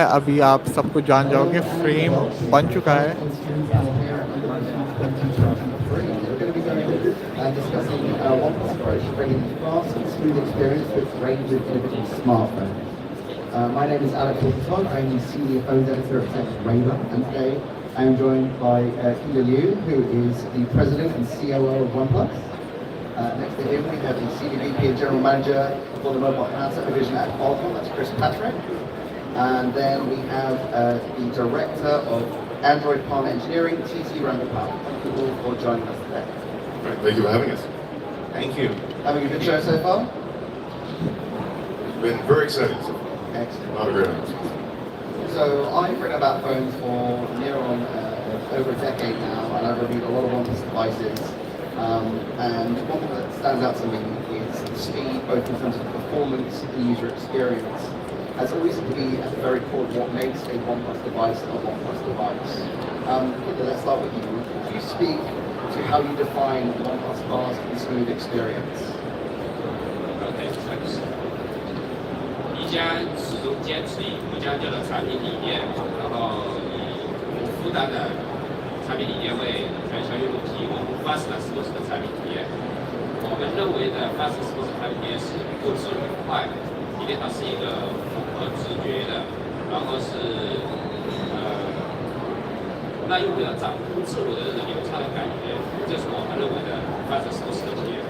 अभी आप सब कुछ जान जाओगे, फ्रेम बन चुका है। Discussing OnePlus approach to bringing fast and smooth experience with a range of innovative smartphones. My name is Alex Wilkinson. I'm the Senior Phones Editor at Tech Radar, and today I am joined by Ida Liu, who is the President and COO of OnePlus. Next to him, we have the Senior VP and General Manager for the Mobile Handset Division at Qualcomm, that's Chris Patrick. And then we have the Director of Android Partner Engineering, TC Rangapal. Thank you all for joining us today. Right, thank you for having us. Thank you. Having a good show so far? It's been very exciting so far. Excellent. A lot of great announcements. So I've written about phones for near on over a decade now, and I've reviewed a lot of OnePlus devices. And one thing that stands out to me is the speed, both in terms of performance and user experience. Has always to be at the very core of what makes a OnePlus device a OnePlus device. Let's start with you. Could you speak to how you define OnePlus fast and smooth experience? OK， 一家始终坚持以不将就的产品理念，然后以不负担的产品理念为全球用户提供 fast and smooth 的产品体验。我们认为的 fast and smooth 产品体验是不止很快，因为它是一个符合直觉的，然后是让用户要掌控自如的这种流畅的感觉，这是我们认为的 fast and smooth 的体验。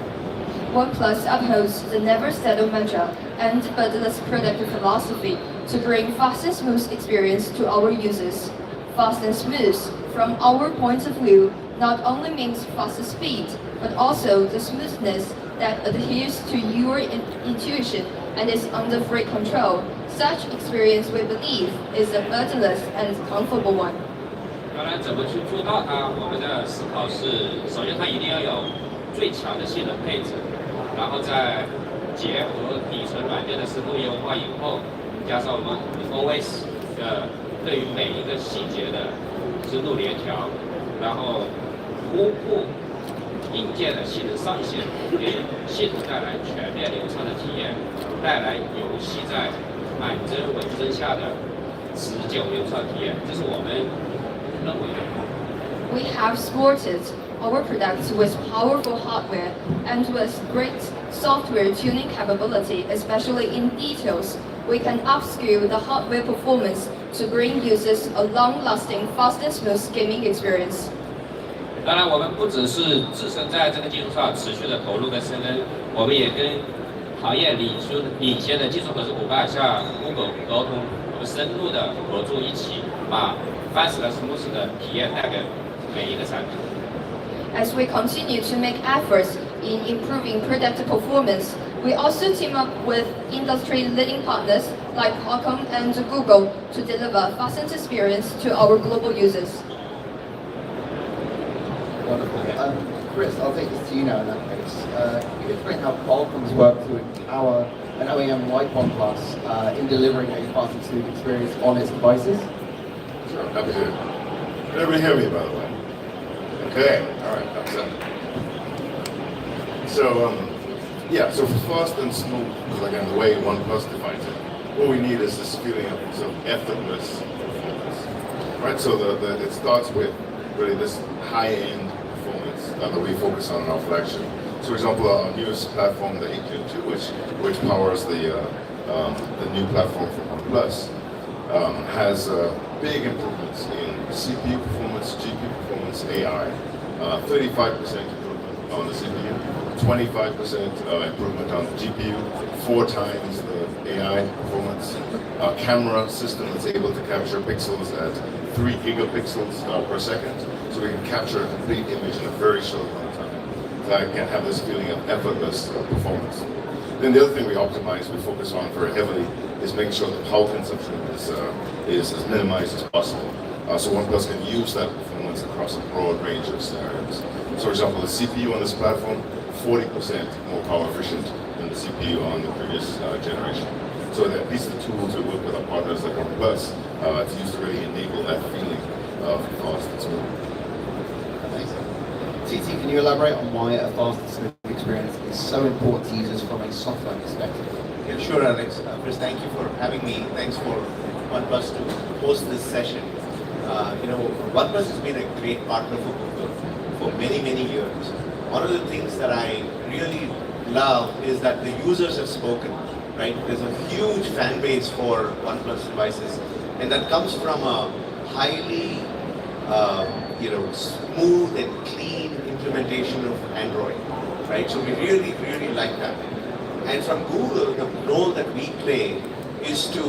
OnePlus upholds the never settle mantra and budgetless product philosophy to bring fast and smooth experience to our users. Fast and smooth, from our point of view, not only means faster speed, but also the smoothness that adheres to your intuition and is under free control. Such experience, we believe, is a budgetless and comfortable one. 当然，怎么去做到它？我们的思考是：首先，它一定要有最强的性能配置，然后再结合底层软件的深度优化以后，加上我们 OS 的对于每一个细节的深度联调，然后突破硬件的性能上限，给系统带来全面流畅的体验，带来游戏在满帧稳帧下的持久流畅体验。这是我们认为的。We have supported our products with powerful hardware and with great software tuning capability, especially in details. We can upscale the hardware performance to bring users a long-lasting, fast and smooth gaming experience. 当然，我们不只是自身在这个技术上持续的投入跟深耕，我们也跟行业领先的技术合作伙伴，像 Google 沟通，我们深入的合作，一起把 fast and smooth 的体验带给每一个产品。As we continue to make efforts in improving product performance, we also team up with industry-leading partners like Qualcomm and Google to deliver fastened experience to our global users. Wonderful. Chris, I'll take this to you now in that case. Can you explain how Qualcomm's worked to empower an OEM like OnePlus in delivering a fast and smooth experience on its devices? Sure, happy to. Can everybody hear me, by the way? Okay, all right, that's it. So, so for fast and smooth, again, the way OnePlus defines it, what we need is this feeling of sort of effortless performance, right? So it starts with really this high-end performance that we focus on in our flagship. So, for example, our newest platform, the 802, which powers the new platform from OnePlus, has big improvements in CPU performance, GPU performance, AI, 35% improvement on the CPU, 25% improvement on the GPU, 4 times the AI performance, a camera system that's able to capture pixels at 3 gigapixels per second, so we can capture a complete image in a very short amount of time. So I can have this feeling of effortless performance. Then the other thing we optimize, we focus on very heavily, is making sure the power consumption is as minimized as possible. So OnePlus can use that performance across a broad range of scenarios. So for example, the CPU on this platform, 40% more power efficient than the CPU on the previous generation. So that these are the tools we work with our partners like OnePlus to use to really enable that feeling of fast and smooth. Amazing. TT, can you elaborate on why a fast and smooth experience is so important to users from a software perspective? Yeah, sure, Alex. First, thank you for having me. Thanks for OnePlus to host this session. OnePlus has been a great partner for Google for many, many years. One of the things that I really love is that the users have spoken, right? There's a huge fan base for OnePlus devices, and that comes from a highly, smooth and clean implementation of Android, right? So we really, really like that. And from Google, the role that we play is to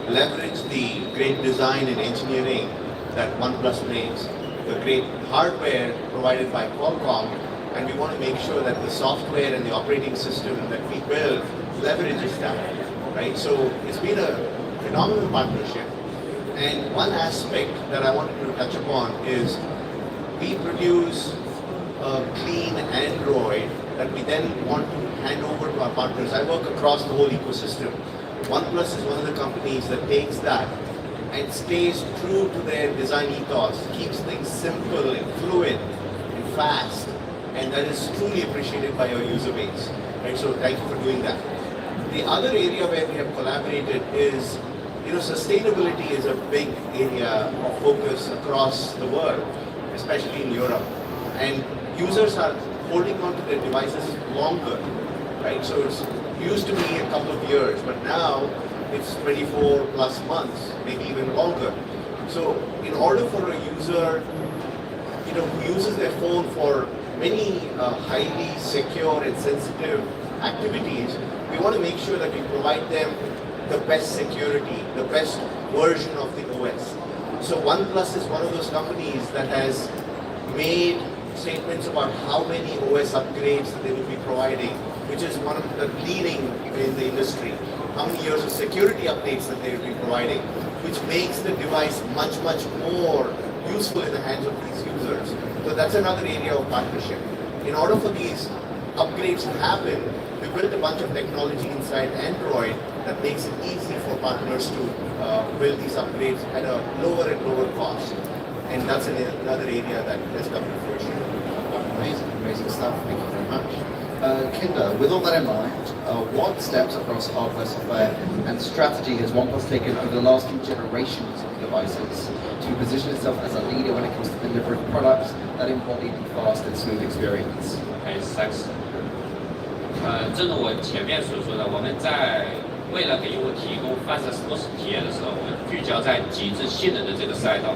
leverage the great design and engineering that OnePlus plays, the great hardware provided by Qualcomm, and we want to make sure that the software and the operating system that we build leverages that, right? So it's been a phenomenal partnership. And one aspect that I wanted to touch upon is we produce a clean Android that we then want to hand over to our partners. I work across the whole ecosystem. OnePlus is one of the companies that takes that and stays true to their design ethos, keeps things simple and fluid and fast, and that is truly appreciated by our user base. Right? So thank you for doing that. The other area where we have collaborated is, sustainability is a big area of focus across the world, especially in Europe. And users are holding on to their devices longer, right? So it used to be a couple of years, but now it's 24 plus months, maybe even longer. So in order for a user, who uses their phone for many highly secure and sensitive activities, we want to make sure that we provide them the best security, the best version of the OS. So OnePlus is one of those companies that has made statements about how many OS upgrades that they will be providing, which is one of the leading in the industry. How many years of security updates that they will be providing, which makes the device much, much more useful in the hands of these users. So that's another area of partnership. In order for these upgrades to happen, we built a bunch of technology inside Android that makes it easy for partners to build these upgrades at a lower and lower cost. And that's another area that has come to fruition. Amazing stuff. Thank you very much. Kinder, with all that in mind, what steps across hardware, software, and strategy has OnePlus taken over the last few generations of devices to position itself as a leader when it comes to delivering products that embody the fast and smooth experience? Okay, thanks. 正如我前面所说的，我们在为了给用户提供 fast and smooth 体验的时候，我们聚焦在极致性能的这个赛道。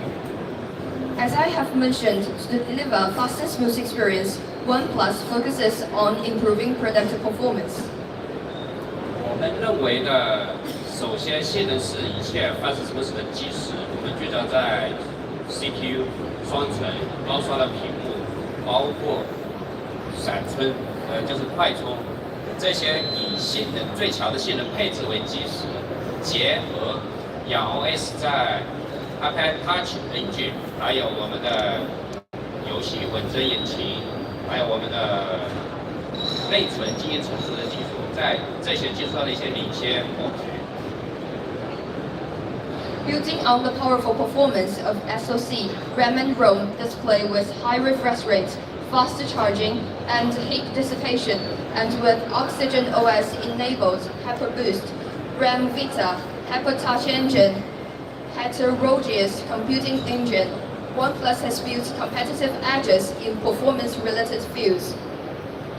As I have mentioned, to deliver fast and smooth experience, OnePlus focuses on improving product performance. 我们认为的，首先性能是一切 fast and smooth 的基石。我们聚焦在 CPU、双存、高刷的屏幕，包括闪存，就是快充，这些以性能最强的性能配置为基石，结合仰 OS 在 iPad Touch Engine， 还有我们的游戏混帧引擎，还有我们的内存基因重组的技术，在这些技术上的一些领先布局。Building on the powerful performance of SoC, RAM and ROM display with high refresh rate, faster charging, and heat dissipation, and with Oxygen OS enabled Hyper Boost, RAM Vita, Hyper Touch Engine, heterogeneous computing engine, OnePlus has built competitive edges in performance-related fields.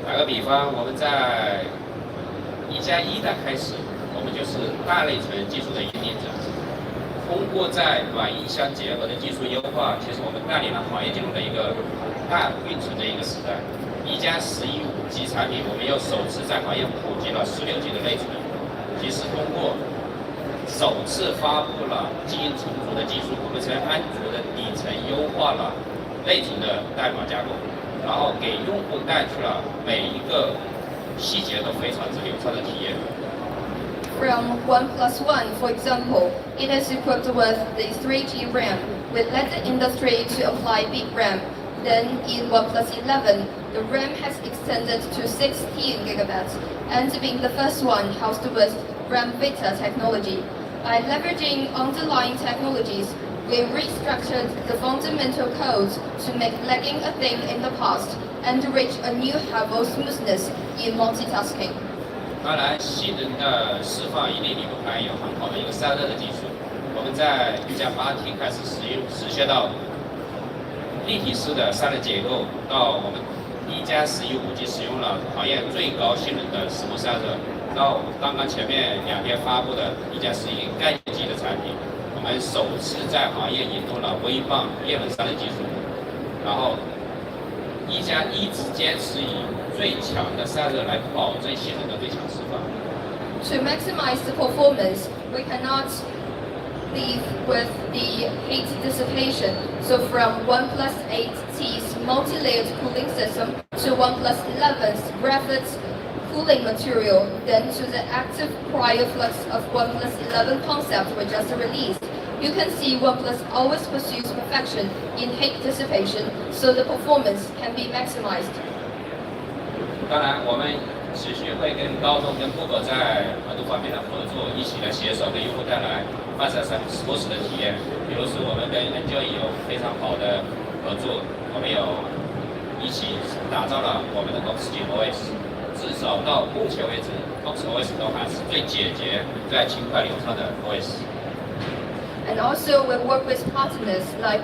打个比方，我们在1+1代开始，我们就是大内存技术的引领者。通过在软硬相结合的技术优化，其实我们带领了行业进入了一个大运存的一个时代。1+11.5G 产品，我们又首次在行业普及了16G 的内存，及时通过首次发布了基因重组的技术，我们从安卓的底层优化了内存的代码架构，然后给用户带去了每一个细节都非常之流畅的体验。From OnePlus One, for example, it is equipped with the 3G RAM. We led the industry to apply Big RAM. Then in OnePlus 11, the RAM has extended to 16 GB, and being the first one housed with RAM Vita technology. By leveraging underlying technologies, we restructured the fundamental code to make lagging a thing in the past and reach a new level of smoothness in multitasking. 当然，性能的释放一定离不开有很好的一个散热的技术。我们在一加8T 开始实现到立体式的散热结构，到我们1+11 5G 使用了行业最高性能的实幕散热，到刚刚前面2天发布的1+11概念机的产品，我们首次在行业引入了微棒液冷散热技术，然后1+1直坚持以最强的散热来保证性能的最强释放。To maximize the performance, we cannot leave with the heat dissipation. So from OnePlus 8T's multi-layered cooling system to OnePlus 11's rapid cooling material, then to the active cryoflux of OnePlus 11 concept we just released, you can see OnePlus always pursues perfection in heat dissipation, so the performance can be maximized. 当然，我们持续会跟高通、跟 Google 在很多方面的合作，一起来携手给用户带来smooth 的体验。比如说，我们跟 MWC 有非常好的合作，我们有一起打造了我们的公司级 OS。至少到目前为止，公司 OS 都还是最简洁、最轻快流畅的 OS。And also, we work with partners like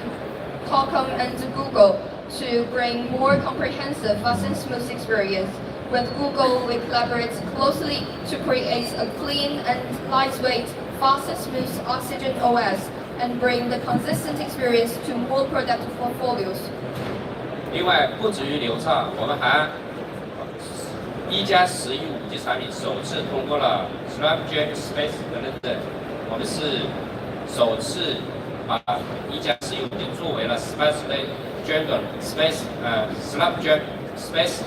Qualcomm and Google to bring more comprehensive, fast and smooth experience. With Google, we collaborate closely to create a clean and lightweight, fast and smooth Oxygen OS and bring the consistent experience to more product portfolios. 另外，不止于流畅，我们还1+11 5G 产品首次通过了 Snapdragon Space 的认证。我们是首次把1+11 5G 作为了 Snapdragon Space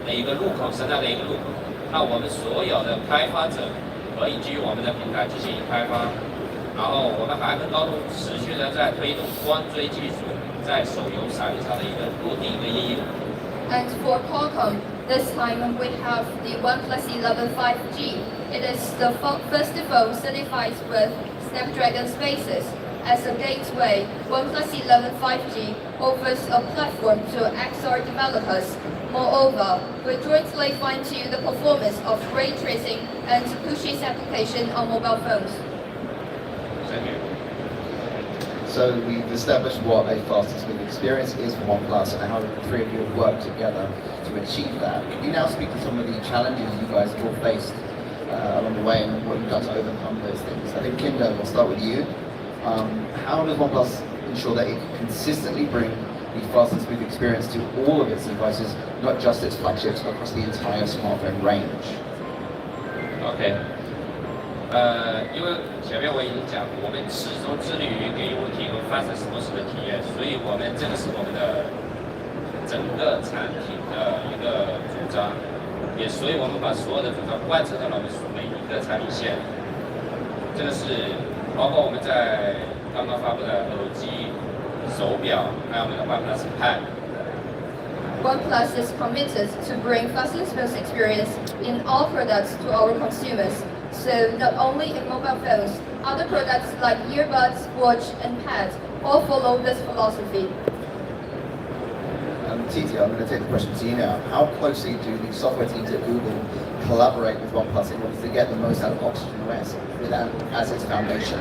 的一个入口，生态的一个入口。那我们所有的开发者可以基于我们的平台进行开发，然后我们还跟高通持续的在推动光追技术在手游产品上的一个落地一个应用。And for Qualcomm, this time we have the OnePlus 11 5G. It is the first phone certified with Snapdragon Spaces. As a gateway, OnePlus 11 5G offers a platform to XR developers. Moreover, we jointly fine-tune the performance of ray tracing and pushes application on mobile phones. Thank you. So we've established what a fast and smooth experience is for OnePlus and how the three of you have worked together to achieve that. Can you now speak to some of the challenges you guys have all faced along the way and what you've done to overcome those things? I think Kinder, we'll start with you. How does OnePlus ensure that it can consistently bring the fast and smooth experience to all of its devices, not just its flagships, but across the entire smartphone range? OK，因为前面我已经讲过，我们始终致力于给用户提供 fast and smooth 的体验，所以我们这个是我们的整个产品的一个主张，也所以我们把所有的主张贯彻到了我们每一个产品线。这个是包括我们在刚刚发布的耳机、手表，还有我们的 OnePlus Pad。OnePlus is committed to bring fast and smooth experience in all products to our consumers. So not only in mobile phones, other products like earbuds, watch, and pads all follow this philosophy. Titi, I'm going to take the question to you now. How closely do the software teams at Google collaborate with OnePlus in order to get the most out of Oxygen OS with that as its foundation?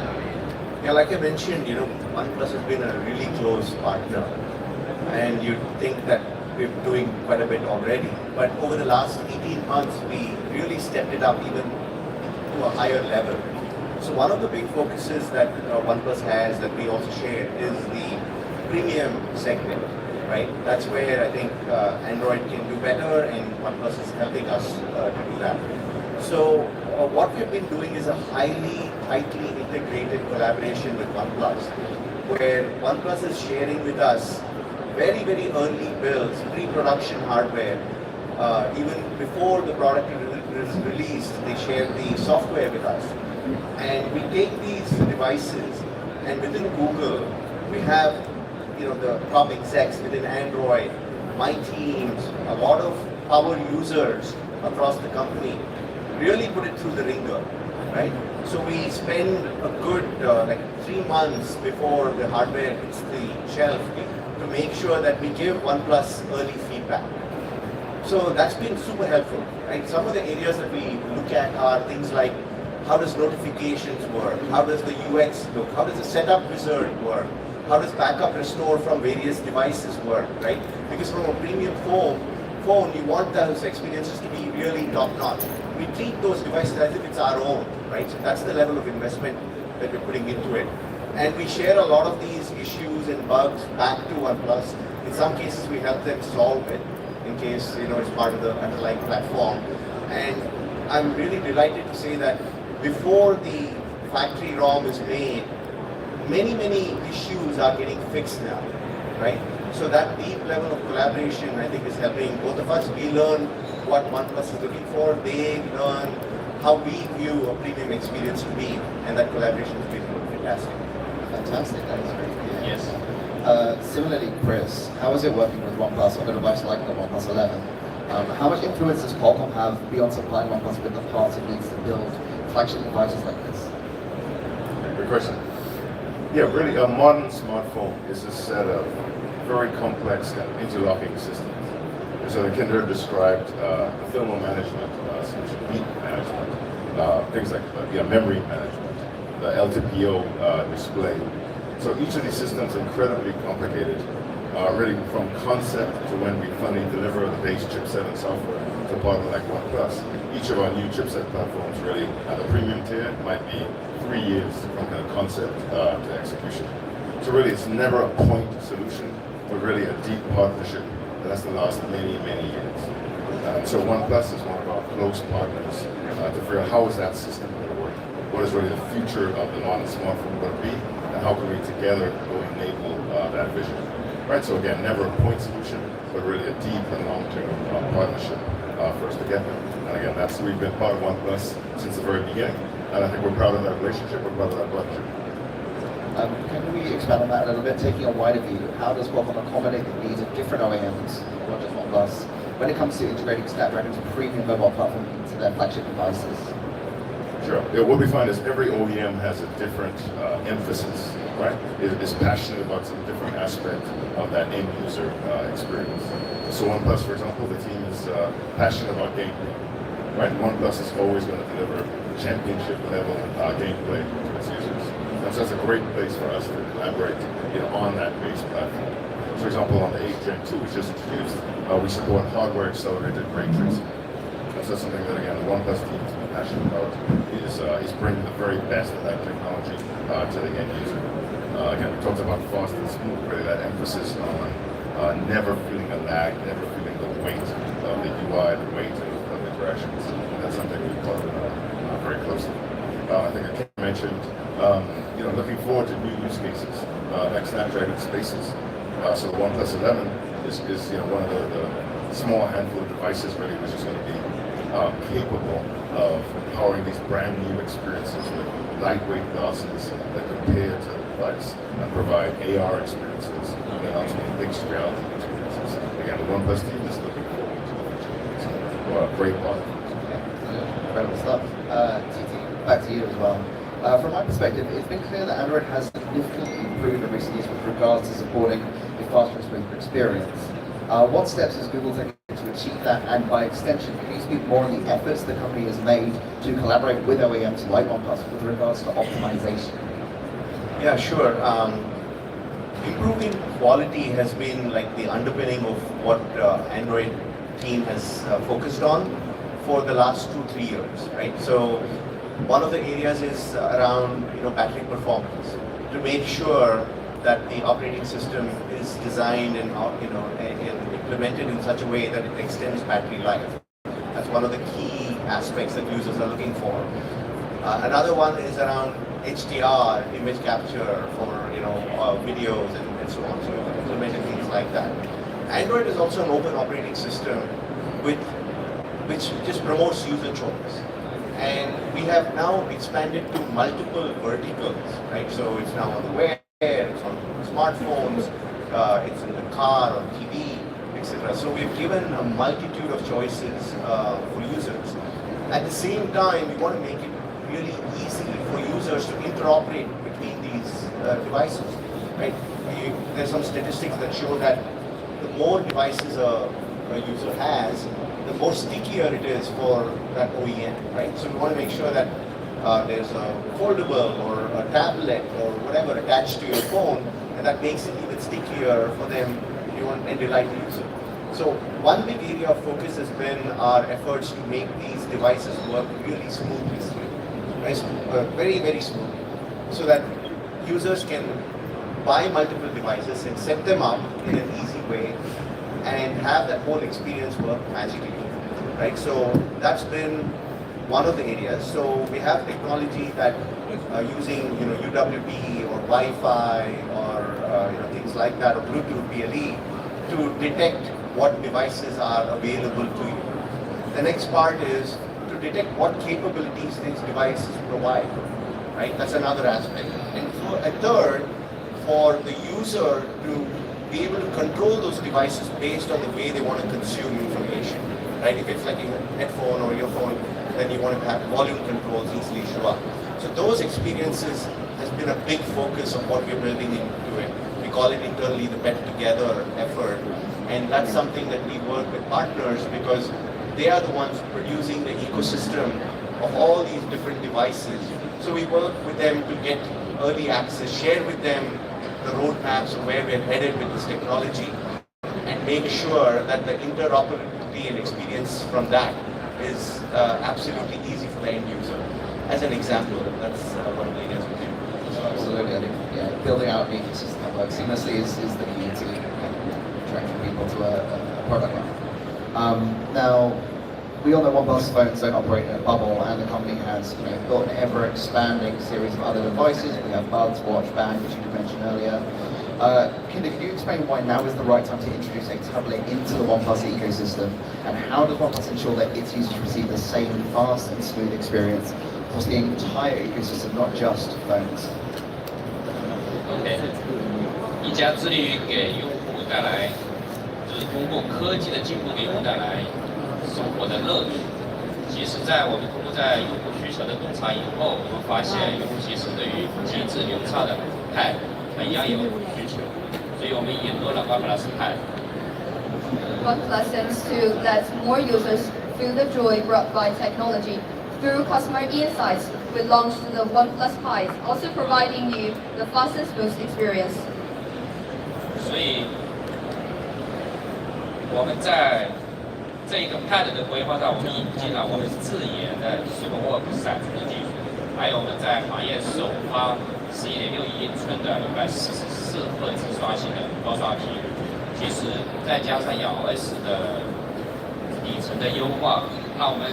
Yeah, like I mentioned, OnePlus has been a really close partner, and you'd think that we're doing quite a bit already. But over the last 18 months, we really stepped it up even to a higher level. So one of the big focuses that OnePlus has that we also share is the premium segment, right? That's where I think Android can do better, and OnePlus is helping us to do that. So what we've been doing is a highly, tightly integrated collaboration with OnePlus, where OnePlus is sharing with us very, very early builds, pre-production hardware. Even before the product is released, they share the software with us. And we take these devices, and within Google, we have the top execs within Android, my teams, a lot of power users across the company, really put it through the ringer, right? So we spend a good 3 months before the hardware hits the shelf to make sure that we give OnePlus early feedback. So that's been super helpful, right? Some of the areas that we look at are things like How does notifications work? How does the UX look? How does the setup wizard work? How does backup restore from various devices work, right? Because from a premium phone, you want those experiences to be really top-notch. We treat those devices as if it's our own, right? So that's the level of investment that we're putting into it. And we share a lot of these issues and bugs back to OnePlus. In some cases, we help them solve it in case, it's part of the underlying platform. And I'm really delighted to say that before the factory ROM is made, many issues are getting fixed now, right? So that deep level of collaboration, I think, is helping both of us. We learn what OnePlus is looking for. They learn how we view a premium experience to be, and that collaboration has been fantastic. Fantastic, that is great. Yeah. Yes. Similarly, Chris, how is it working with OnePlus on a device like the OnePlus 11? How much influence does Qualcomm have beyond supplying OnePlus with the parts it needs to build flagship devices like this? Good question. Yeah, really, a modern smartphone is a set of very complex kind of interlocking systems. So the Kinder described thermal management, heat management, things like memory management, the LTPO display. So each of these systems are incredibly complicated, really from concept to when we finally deliver the base chipset and software to a partner like OnePlus. Each of our new chipset platforms really, at the premium tier, might be 3 years from kind of concept to execution. So really, it's never a point solution, but really a deep partnership that has to last many years. So OnePlus is one of our close partners to figure out how is that system going to work? What is really the future of the modern smartphone going to be? And how can we together go enable that vision? Right, so again, never a point solution, but really a deep and long-term partnership for us to get there. And again, we've been part of OnePlus since the very beginning. And I think we're proud of that relationship, we're proud of that partnership. Can we expand on that a little bit, taking a wider view? How does Qualcomm accommodate the needs of different OEMs, not just OnePlus, when it comes to integrating Snapdragon's premium mobile platform into their flagship devices? Sure. Yeah, what we find is every OEM has a different emphasis, right? Is passionate about some different aspect of that end user experience. So OnePlus, for example, the team is passionate about gameplay, right? OnePlus is always going to deliver championship level gameplay to its users. And so that's a great place for us to collaborate, on that base platform. For example, on the 8 Gen 2 we just introduced, we support hardware accelerated ray tracing. And so that's something that, again, the OnePlus team is passionate about, is bringing the very best of that technology to the end user. Again, we talked about fast and smooth, really that emphasis on never feeling a lag, never feeling the weight of the UI, the weight of interactions. And that's something we follow very closely. I think I mentioned, looking forward to new use cases, like Snapdragon Spaces. So the OnePlus 11 is one of the small handful of devices really which is going to be capable of empowering these brand new experiences with lightweight glasses that compare to the device and provide AR experiences and ultimately mixed reality experiences. Again, the OnePlus team is looking forward to the future. Well, great product. Incredible stuff. TT, back to you as well. From my perspective, it's been clear that Android has significantly improved in recent years with regards to supporting a faster and smoother experience. What steps is Google taking to achieve that? And by extension, can you speak more on the efforts the company has made to collaborate with OEMs like OnePlus with regards to optimization? Yeah, sure. Improving quality has been like the underpinning of what Android team has focused on for the last 2-3 years, right? So one of the areas is around battery performance, to make sure that the operating system is designed and implemented in such a way that it extends battery life. That's one of the key aspects that users are looking for. Another one is around HDR, image capture for videos and so on. So we've implemented things like that. Android is also an open operating system which just promotes user choice. And we have now expanded to multiple verticals, right? So it's now on the web, it's on smartphones, it's in the car, on TV, etc. So we've given a multitude of choices for users. At the same time, we want to make it really easy for users to interoperate between these devices, right? There's some statistics that show that the more devices a user has, the more stickier it is for that OEM, right? So we want to make sure that there's a foldable or a tablet or whatever attached to your phone, and that makes it even stickier for them and delight the user. So one big area of focus has been our efforts to make these devices work really smoothly, right? Very, very smoothly, so that users can buy multiple devices and set them up in an easy way and have that whole experience work magically, right? So that's been one of the areas. So we have technology that using UWB or Wi-Fi or things like that, or Bluetooth BLE, to detect what devices are available to you. The next part is to detect what capabilities these devices provide, right? That's another aspect. And a third, for the user to be able to control those devices based on the way they want to consume information, right? If it's like a headphone or earphone, then you want to have volume controls easily show up. So those experiences has been a big focus of what we're building into it. We call it internally the Bet Together effort, and that's something that we work with partners because they are the ones producing the ecosystem of all these different devices. So we work with them to get early access, share with them the roadmaps of where we're headed with this technology, and make sure that the interoperability and experience from that is absolutely easy for the end user. As an example, that's one of the areas we do. Absolutely, I think building out an ecosystem that works seamlessly is the key to attracting people to a product line. Now, we all know OnePlus phones don't operate in a bubble, and the company has built an ever-expanding series of other devices. We have Buds, Watch, Band, which you mentioned earlier. Kinder, can you explain why now is the right time to introduce a tablet into the OnePlus ecosystem, and how does OnePlus ensure that its users receive the same fast and smooth experience across the entire ecosystem, not just phones? OK，一家致力于给用户带来，就是通过科技的进步给用户带来生活的乐趣。其实，在我们通过在用户需求的洞察以后，我们发现用户其实对于机制流畅的 Pad 一样有需求，所以我们引入了 OnePlus Pad。OnePlus aims to let more users feel the joy brought by technology. Through customer insights, we launched the OnePlus Pad, also providing you the fastest smooth experience. 所以我们在这个 Pad 的规划上，我们引进了我们自研的 SuperWork 闪存的技术，还有我们在行业首发11.61英寸的144赫兹刷新的高刷屏。其实再加上iOS 的底层的优化，让我们